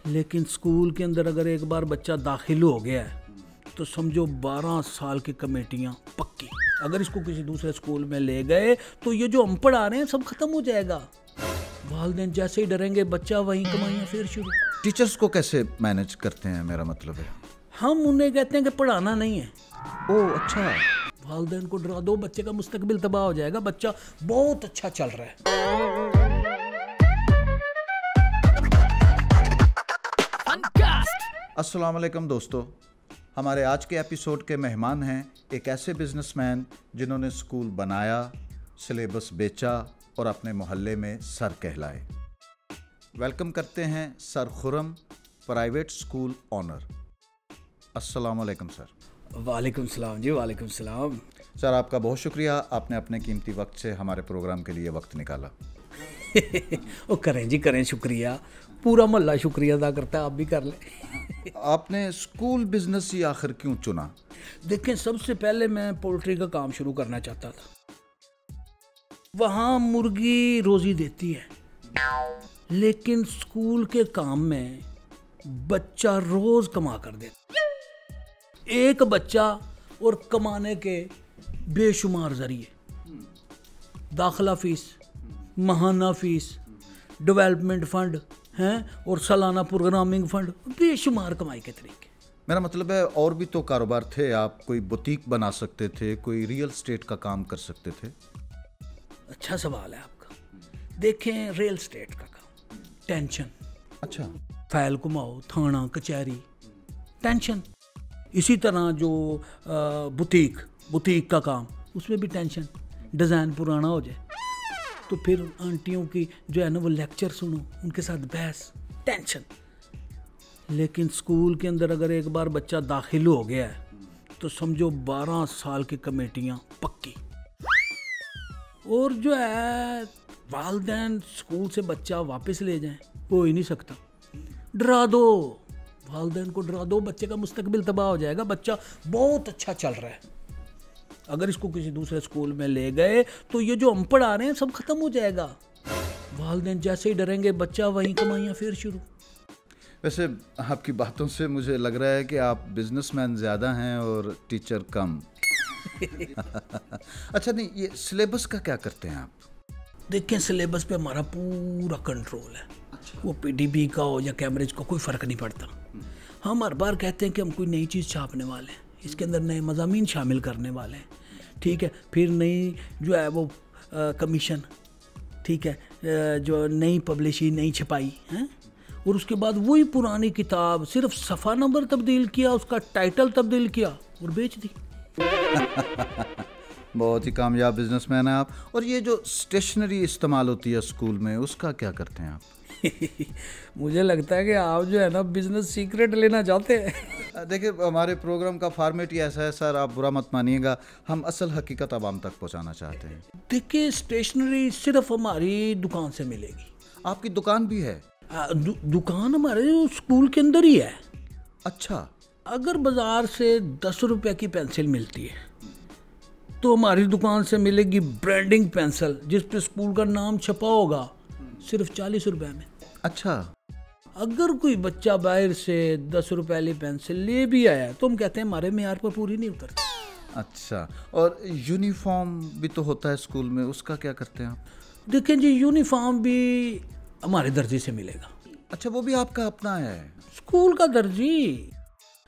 لیکن اسکول کے اندر اگر ایک بار بچہ داخل ہو گیا ہے تو سمجھو 12 سال کی کمیٹیاں پکی. اگر اس کو کسی دوسرے اسکول میں لے گئے تو یہ جو انپڑھ آ رہے ہیں سب ختم ہو جائے گا. والدین جیسے ہی ڈریں گے بچہ وہیں کمائیاں پھر شروع. ٹیچرز کو کیسے مینج کرتے ہیں میرا مطلب ہے؟ ہم انہیں کہتے ہیں کہ پڑھانا نہیں ہے. اوہ اچھا. والدین کو ڈرا دو بچے کا مستقبل تباہ ہو جائے گا. بچہ بہت اچھا چل رہا ہے. السلام علیکم دوستو. ہمارے آج کے ایپیسوڈ کے مہمان ہیں ایک ایسے بزنس مین جنہوں نے اسکول بنایا، سلیبس بیچا اور اپنے محلے میں سر کہلائے. ویلکم کرتے ہیں سر خرم، پرائیویٹ اسکول آنر. السلام علیکم سر. وعلیکم السلام جی. وعلیکم السلام سر. آپ کا بہت شکریہ، آپ نے اپنے قیمتی وقت سے ہمارے پروگرام کے لیے وقت نکالا. وہ کریں جی کریں، شکریہ. پورا محلہ شکریہ ادا کرتا ہے، آپ بھی کر لیں. آپ نے اسکول بزنس ہی آخر کیوں چنا؟ دیکھیں، سب سے پہلے میں پولٹری کا کام شروع کرنا چاہتا تھا. وہاں مرغی روزی دیتی ہے، لیکن اسکول کے کام میں بچہ روز کما کر دیتا. ایک بچہ اور کمانے کے بے شمار ذریعے. داخلہ فیس، ماہانہ فیس، ڈیولپمنٹ فنڈ ہیں اور سالانہ پروگرامنگ فنڈ، بے شمار کمائی کے طریقے. میرا مطلب ہے اور بھی تو کاروبار تھے. آپ کوئی بوتیک بنا سکتے تھے، کوئی ریئل اسٹیٹ کا کام کر سکتے تھے. اچھا سوال ہے آپ کا. دیکھیں، ریل اسٹیٹ کا کام ٹینشن. اچھا. فائل گھماؤ، تھانہ کچہری، ٹینشن. اسی طرح جو بوتیک کا کام، اس میں بھی ٹینشن. ڈیزائن پرانا ہو جائے تو پھر آنٹیوں کی جو ہے نا وہ لیکچر سنو، ان کے ساتھ بحث، ٹینشن. لیکن اسکول کے اندر اگر ایک بار بچہ داخل ہو گیا ہے تو سمجھو 12 سال کی کمیٹیاں پکی. اور جو ہے والدین اسکول سے بچہ واپس لے جائیں ہو ہی نہیں سکتا. ڈرا دو، والدین کو ڈرا دو بچے کا مستقبل تباہ ہو جائے گا. بچہ بہت اچھا چل رہا ہے. اگر اس کو کسی دوسرے اسکول میں لے گئے تو یہ جو انپڑھ آ رہے ہیں سب ختم ہو جائے گا. والدین جیسے ہی ڈریں گے بچہ وہیں کمائیاں پھر شروع. ویسے آپ کی باتوں سے مجھے لگ رہا ہے کہ آپ بزنس مین زیادہ ہیں اور ٹیچر کم. اچھا، نہیں، یہ سلیبس کا کیا کرتے ہیں آپ؟ دیکھیں، سلیبس پہ ہمارا پورا کنٹرول ہے. وہ پی ڈی بی کا ہو یا کیمبرج کا، کوئی فرق نہیں پڑتا. ہم ہر بار کہتے ہیں کہ ہم کوئی نئی چیز چھاپنے والے ہیں، اس کے اندر نئے مضامین شامل کرنے والے ہیں. ٹھیک ہے، پھر نئی جو ہے وہ کمیشن، ٹھیک ہے، جو نئی پبلشی، نئی چھپائی ہیں. اور اس کے بعد وہی پرانی کتاب صرف صفحہ نمبر تبدیل کیا، اس کا ٹائٹل تبدیل کیا اور بیچ دی. بہت ہی کامیاب بزنس مین ہیں آپ. اور یہ جو اسٹیشنری استعمال ہوتی ہے اسکول میں، اس کا کیا کرتے ہیں آپ؟ مجھے لگتا ہے کہ آپ جو ہے نا بزنس سیکرٹ لینا چاہتے ہیں. دیکھیں، ہمارے پروگرام کا فارمیٹ ہی ایسا ہے سر، آپ برا مت مانیے گا. ہم اصل حقیقت عوام تک پہنچانا چاہتے ہیں. دیکھیں، اسٹیشنری صرف ہماری دکان سے ملے گی. آپ کی دکان بھی ہے؟ دکان ہمارے اسکول کے اندر ہی ہے. اچھا. اگر بازار سے 10 روپے کی پینسل ملتی ہے تو ہماری دکان سے ملے گی برانڈنگ پینسل جس پہ اسکول کا نام چھپا ہوگا، صرف 40 روپے میں. اچھا. اگر کوئی بچہ باہر سے 10 روپے والی پینسل لے بھی آیا تو ہم کہتے ہیں ہمارے معیار پر پوری نہیں اترتی. اچھا. اور یونیفارم بھی تو ہوتا ہے اسکول میں، اس کا کیا کرتے ہیں آپ؟ دیکھیں جی، یونیفارم بھی ہمارے درجی سے ملے گا. اچھا، وہ بھی آپ کا اپنا ہے؟ اسکول کا درجی.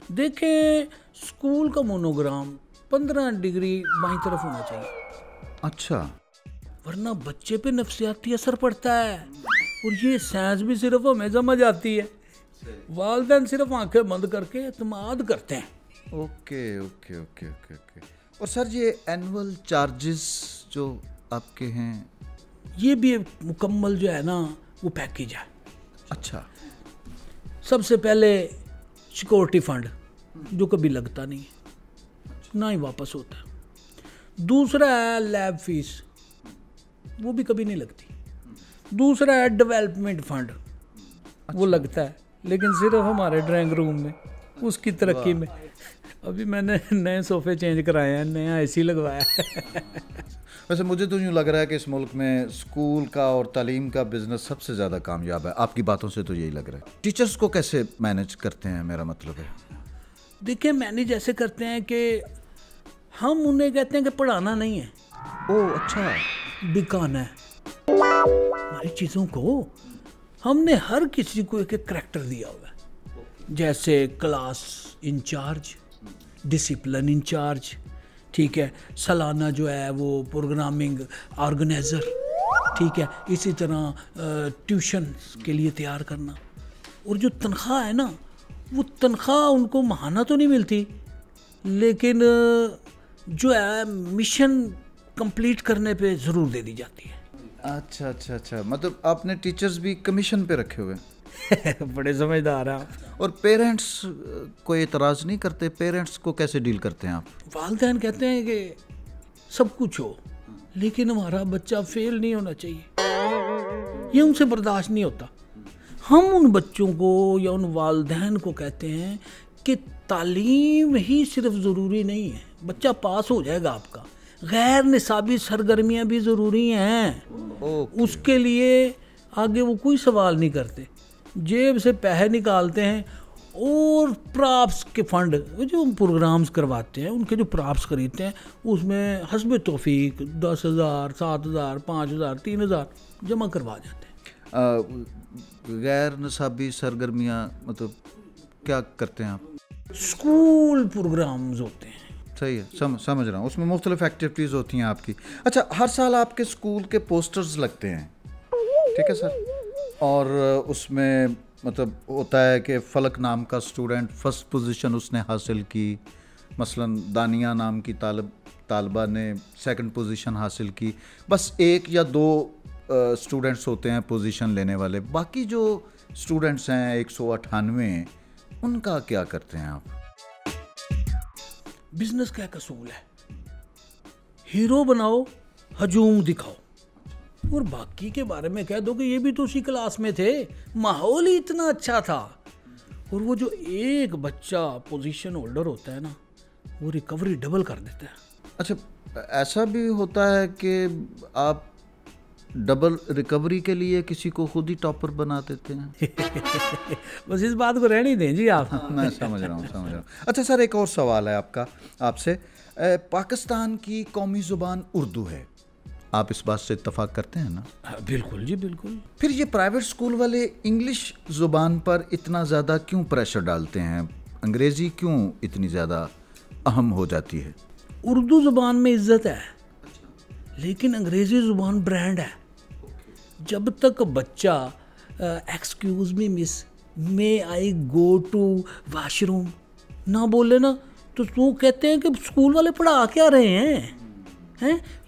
دیکھیں، اسکول کا مونوگرام 15 ڈگری بائیں طرف ہونا چاہیے. اچھا. ورنہ بچے پہ نفسیاتی اثر پڑتا ہے. اور یہ سائنس بھی صرف ہمیں سمجھ آتی ہے، والدین صرف آنکھیں بند کر کے اعتماد کرتے ہیں. Okay okay okay okay okay. اور سر، یہ اینول چارجز جو آپ کے ہیں، یہ بھی مکمل جو ہے نا وہ پیکیج ہے. اچھا. سب سے پہلے سیکورٹی فنڈ جو کبھی لگتا نہیں ہے، نہ ہی واپس ہوتا ہے. دوسرا ہے لیب فیس، وہ بھی کبھی نہیں لگتی. دوسرا ہے ڈیولپمنٹ فنڈ، وہ لگتا ہے لیکن صرف ہمارے ڈرائنگ روم میں، اس کی ترقی میں. ابھی میں نے نئے صوفے چینج کرائے ہیں، نیا اے سی لگوایا ہے. ویسے مجھے تو یوں لگ رہا ہے کہ اس ملک میں اسکول کا اور تعلیم کا بزنس سب سے زیادہ کامیاب ہے. آپ کی باتوں سے تو یہی لگ رہا ہے. ٹیچرز کو کیسے مینیج کرتے ہیں میرا مطلب ہے؟ دیکھیں مینیج ایسے کرتے ہیں کہ ہم انہیں کہتے ہیں کہ پڑھانا نہیں ہے. اچھا. دکھانا ہے ہماری چیزوں کو. ہم نے ہر کسی کو ایک ایک کریکٹر دیا ہوا ہے، جیسے کلاس انچارج، ڈسپلن انچارج، ٹھیک ہے، سالانہ جو ہے وہ پروگرامنگ آرگنائزر، ٹھیک ہے، اسی طرح ٹیوشن کے لیے تیار کرنا. اور جو تنخواہ ہے نا، وہ تنخواہ ان کو ماہانہ تو نہیں ملتی، لیکن جو ہے مشن کمپلیٹ کرنے پہ ضرور دے دی جاتی ہے. اچھا اچھا اچھا، مطلب آپ نے ٹیچرز بھی کمیشن پہ رکھے ہوئے ہیں. بڑے سمجھدار ہیں آپ. اور پیرنٹس کوئی اعتراض نہیں کرتے؟ پیرنٹس کو کیسے ڈیل کرتے ہیں آپ؟ والدین کہتے ہیں کہ سب کچھ ہو لیکن ہمارا بچہ فیل نہیں ہونا چاہیے، یہ ان سے برداشت نہیں ہوتا. ہم ان بچوں کو یا ان والدین کو کہتے ہیں کہ تعلیم ہی صرف ضروری نہیں ہے، بچہ پاس ہو جائے گا آپ کا، غیر نصابی سرگرمیاں بھی ضروری ہیں. اس کے لیے آگے وہ کوئی سوال نہیں کرتے، جیب سے پیسے نکالتے ہیں اور پراپس کے فنڈ جو ہم پروگرامز کرواتے ہیں ان کے جو پراپس خریدتے ہیں اس میں حسب توفیق 10,000 7,000 5,000 3,000 جمع کروا جاتے ہیں. غیر نصابی سرگرمیاں مطلب کیا کرتے ہیں آپ؟ اسکول پروگرامز ہوتے ہیں. صحیح ہے، سمجھ رہا ہوں. اس میں مختلف ایکٹیویٹیز ہوتی ہیں آپ کی. اچھا، ہر سال آپ کے اسکول کے پوسٹرز لگتے ہیں، ٹھیک ہے سر، اور اس میں مطلب ہوتا ہے کہ فلک نام کا اسٹوڈنٹ فرسٹ پوزیشن اس نے حاصل کی، مثلا دانیہ نام کی طالبہ نے سیکنڈ پوزیشن حاصل کی. بس 1 یا 2 اسٹوڈنٹس ہوتے ہیں پوزیشن لینے والے، باقی جو اسٹوڈنٹس ہیں 198 ان کا کیا کرتے ہیں آپ؟ بزنس کا ایک اصول ہے، ہیرو بناؤ، ہجوم دکھاؤ، اور باقی کے بارے میں کہہ دو کہ یہ بھی تو اسی کلاس میں تھے، ماحول ہی اتنا اچھا تھا. اور وہ جو ایک بچہ پوزیشن ہولڈر ہوتا ہے نا، وہ ریکوری ڈبل کر دیتا ہے. اچھا، ایسا بھی ہوتا ہے کہ آپ ڈبل ریکوری کے لیے کسی کو خود ہی ٹاپر بنا دیتے ہیں؟ بس اس بات کو رہنے دیں جی آپ. میں سمجھ رہا ہوں. اچھا سر، ایک اور سوال ہے آپ سے. پاکستان کی قومی زبان اردو ہے، آپ اس بات سے اتفاق کرتے ہیں نا؟ بالکل جی بالکل. پھر یہ پرائیویٹ اسکول والے انگلش زبان پر اتنا زیادہ کیوں پریشر ڈالتے ہیں؟ انگریزی کیوں اتنی زیادہ اہم ہو جاتی ہے؟ اردو زبان میں عزت ہے لیکن انگریزی زبان برانڈ ہے. جب تک بچہ excuse me miss may I go to washroom نہ بولے نا، تو وہ کہتے ہیں کہ اسکول والے پڑھا کیا رہے ہیں،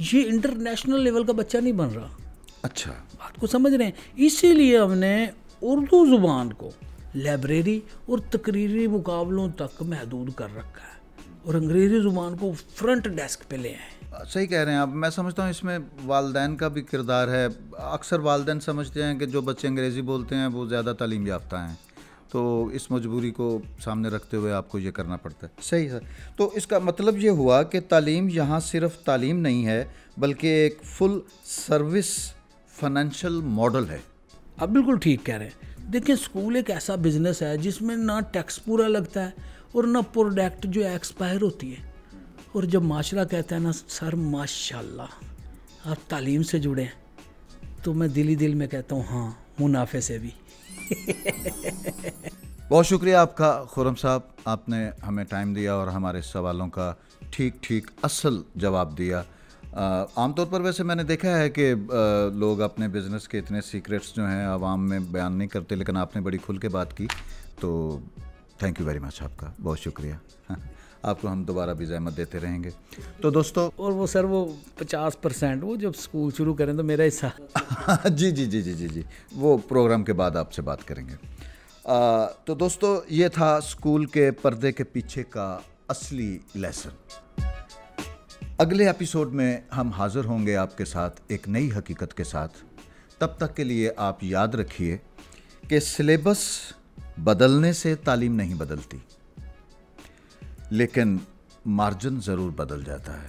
یہ انٹرنیشنل لیول کا بچہ نہیں بن رہا. اچھا، بات کو سمجھ رہے ہیں. اسی لیے ہم نے اردو زبان کو لائبریری اور تقریری مقابلوں تک محدود کر رکھا ہے اور انگریزی زبان کو فرنٹ ڈیسک پہ لے آئے. صحیح کہہ رہے ہیں آپ. میں سمجھتا ہوں اس میں والدین کا بھی کردار ہے. اکثر والدین سمجھتے ہیں کہ جو بچے انگریزی بولتے ہیں وہ زیادہ تعلیم یافتہ ہیں، تو اس مجبوری کو سامنے رکھتے ہوئے آپ کو یہ کرنا پڑتا ہے. صحیح ہے. تو اس کا مطلب یہ ہوا کہ تعلیم یہاں صرف تعلیم نہیں ہے بلکہ ایک فل سروس فائنینشیل ماڈل ہے. آپ بالکل ٹھیک کہہ رہے ہیں. دیکھیں اسکول ایک ایسا بزنس ہے جس میں نہ ٹیکس پورا لگتا ہے اور نہ پروڈکٹ جو ایکسپائر ہوتی ہے. اور جب معاشرہ کہتا ہے نا سر ماشاءاللہ آپ تعلیم سے جڑے ہیں، تو میں دل میں کہتا ہوں ہاں منافع سے بھی. بہت شکریہ آپ کا خرم صاحب، آپ نے ہمیں ٹائم دیا اور ہمارے سوالوں کا ٹھیک اصل جواب دیا. عام طور پر ویسے میں نے دیکھا ہے کہ لوگ اپنے بزنس کے اتنے سیکریٹس جو ہیں عوام میں بیان نہیں کرتے، لیکن آپ نے بڑی کھل کے بات کی، تو تھینک یو ویری مچ آپ کا. بہت شکریہ. آپ کو ہم دوبارہ بھی زحمت دیتے رہیں گے. تو دوستو، اور وہ سر وہ 50% وہ جب اسکول شروع کریں تو میرا حصہ. جی وہ پروگرام کے بعد آپ سے بات کریں گے. تو دوستو، یہ تھا اسکول کے پردے کے پیچھے کا اصلی لیسن. اگلے ایپیسوڈ میں ہم حاضر ہوں گے آپ کے ساتھ ایک نئی حقیقت کے ساتھ. تب تک کے لیے آپ یاد رکھیے کہ سلیبس بدلنے سے تعلیم نہیں بدلتی، لیکن مارجن ضرور بدل جاتا ہے.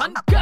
Uncut.